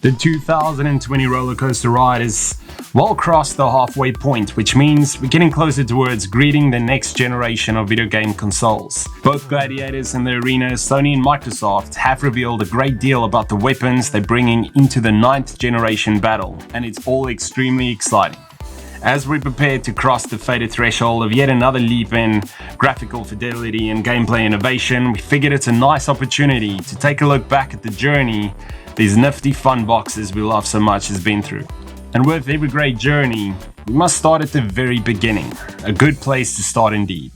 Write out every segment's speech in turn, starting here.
The 2020 roller coaster ride is well crossed the halfway point, which means we're getting closer towards greeting the next generation of video game consoles. Both gladiators in the arena, Sony and Microsoft, have revealed a great deal about the weapons they're bringing into the 9th generation battle, and it's all extremely exciting. As we prepare to cross the fated threshold of yet another leap in graphical fidelity and gameplay innovation, we figured it's a nice opportunity to take a look back at the journey these nifty fun boxes we love so much has been through. And with every great journey, we must start at the very beginning. A good place to start indeed.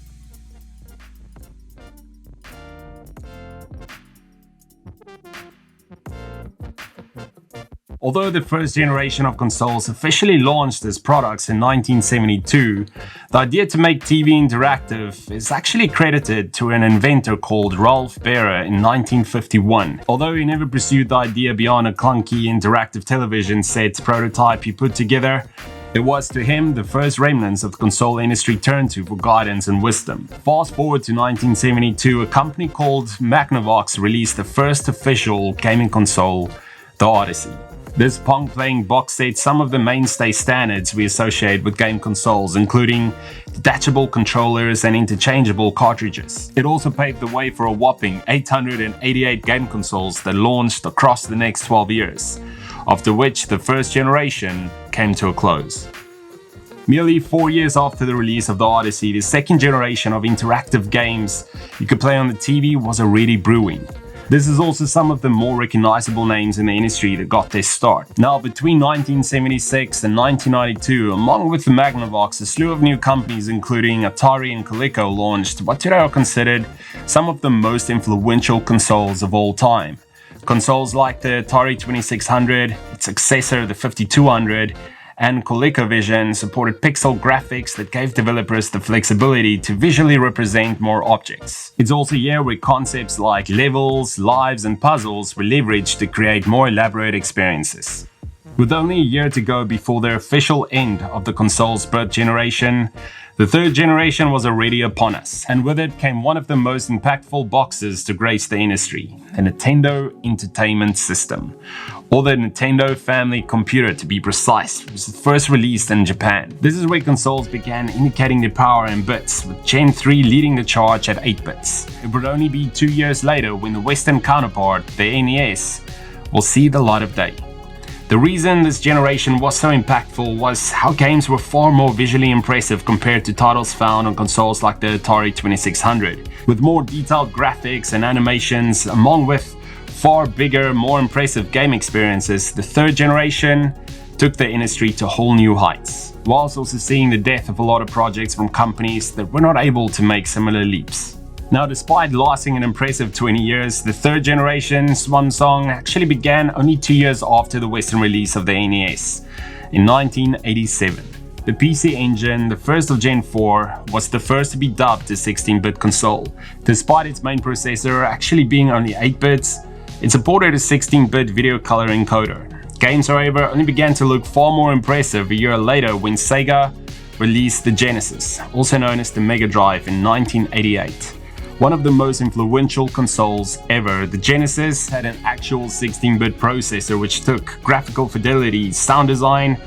Although the first generation of consoles officially launched as products in 1972, the idea to make TV interactive is actually credited to an inventor called Ralph Baer in 1951. Although he never pursued the idea beyond a clunky interactive television set prototype he put together, it was to him the first remnants of the console industry turned to for guidance and wisdom. Fast forward to 1972, a company called Magnavox released the first official gaming console, the Odyssey. This Pong-playing box set some of the mainstay standards we associate with game consoles, including detachable controllers and interchangeable cartridges. It also paved the way for a whopping 888 game consoles that launched across the next 12 years, after which the first generation came to a close. Merely 4 years after the release of the Odyssey, the second generation of interactive games you could play on the TV was already brewing. This is also some of the more recognizable names in the industry that got their start. Now, between 1976 and 1992, along with the Magnavox, a slew of new companies including Atari and Coleco launched what today are considered some of the most influential consoles of all time. Consoles like the Atari 2600, its successor the 5200, and ColecoVision supported pixel graphics that gave developers the flexibility to visually represent more objects. It's also a year where concepts like levels, lives, and puzzles were leveraged to create more elaborate experiences. With only a year to go before the official end of the console's birth generation, the third generation was already upon us, and with it came one of the most impactful boxes to grace the industry, the Nintendo Entertainment System, or the Nintendo Family Computer to be precise, was first released in Japan. This is where consoles began indicating their power in bits, with Gen 3 leading the charge at 8 bits. It would only be 2 years later when the Western counterpart, the NES, will see the light of day. The reason this generation was so impactful was how games were far more visually impressive compared to titles found on consoles like the Atari 2600. With more detailed graphics and animations, along with far bigger, more impressive game experiences, the third generation took the industry to whole new heights, whilst also seeing the death of a lot of projects from companies that were not able to make similar leaps. Now, despite lasting an impressive 20 years, the third generation swan song actually began only 2 years after the Western release of the NES, in 1987. The PC Engine, the first of Gen 4, was the first to be dubbed a 16-bit console. Despite its main processor actually being only 8 bits, it supported a 16-bit video color encoder. Games, however, only began to look far more impressive a year later when Sega released the Genesis, also known as the Mega Drive, in 1988. One of the most influential consoles ever, the Genesis had an actual 16-bit processor which took graphical fidelity, sound design,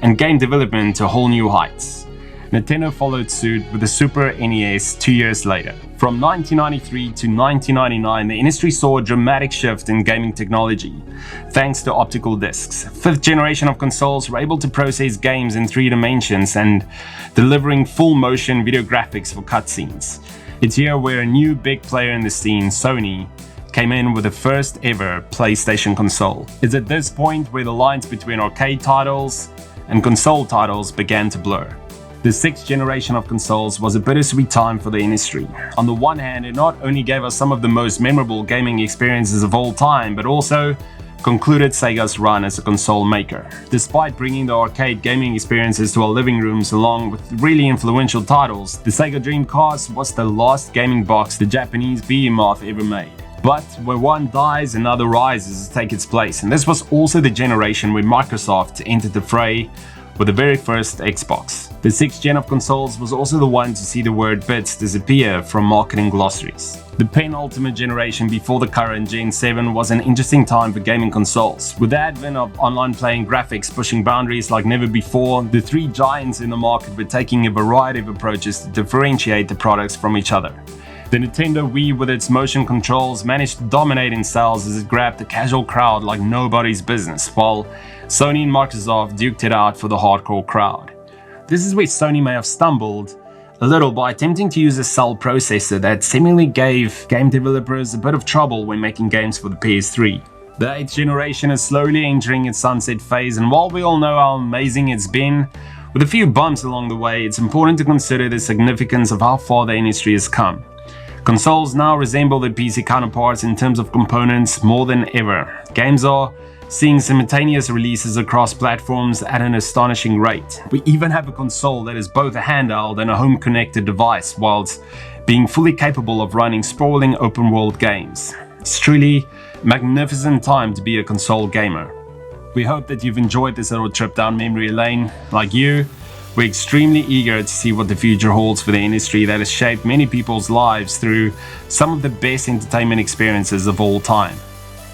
and game development to whole new heights. Nintendo followed suit with the Super NES 2 years later. From 1993 to 1999, the industry saw a dramatic shift in gaming technology, thanks to optical discs. Fifth generation of consoles were able to process games in 3 dimensions and delivering full motion video graphics for cutscenes. It's here where a new big player in the scene, Sony, came in with the first ever PlayStation console. It's at this point where the lines between arcade titles and console titles began to blur. The sixth generation of consoles was a bittersweet time for the industry. On the one hand, it not only gave us some of the most memorable gaming experiences of all time, but also concluded Sega's run as a console maker. Despite bringing the arcade gaming experiences to our living rooms along with really influential titles, the Sega Dreamcast was the last gaming box the Japanese behemoth ever made. But where one dies, another rises to take its place, and this was also the generation where Microsoft entered the fray with the very first Xbox. The 6th gen of consoles was also the one to see the word bits disappear from marketing glossaries. The penultimate generation before the current Gen 7 was an interesting time for gaming consoles. With the advent of online playing graphics pushing boundaries like never before, the three giants in the market were taking a variety of approaches to differentiate the products from each other. The Nintendo Wii with its motion controls managed to dominate in sales as it grabbed the casual crowd like nobody's business, while Sony and Microsoft duked it out for the hardcore crowd. This is where Sony may have stumbled a little by attempting to use a cell processor that seemingly gave game developers a bit of trouble when making games for the PS3. The 8th generation is slowly entering its sunset phase, and while we all know how amazing it's been, with a few bumps along the way, it's important to consider the significance of how far the industry has come. Consoles now resemble their PC counterparts in terms of components more than ever. Games are seeing simultaneous releases across platforms at an astonishing rate. We even have a console that is both a handheld and a home-connected device, whilst being fully capable of running sprawling open-world games. It's truly a magnificent time to be a console gamer. We hope that you've enjoyed this little trip down memory lane. Like you, we're extremely eager to see what the future holds for the industry that has shaped many people's lives through some of the best entertainment experiences of all time.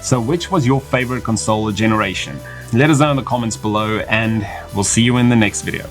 So which was your favorite console generation? Let us know in the comments below, and we'll see you in the next video.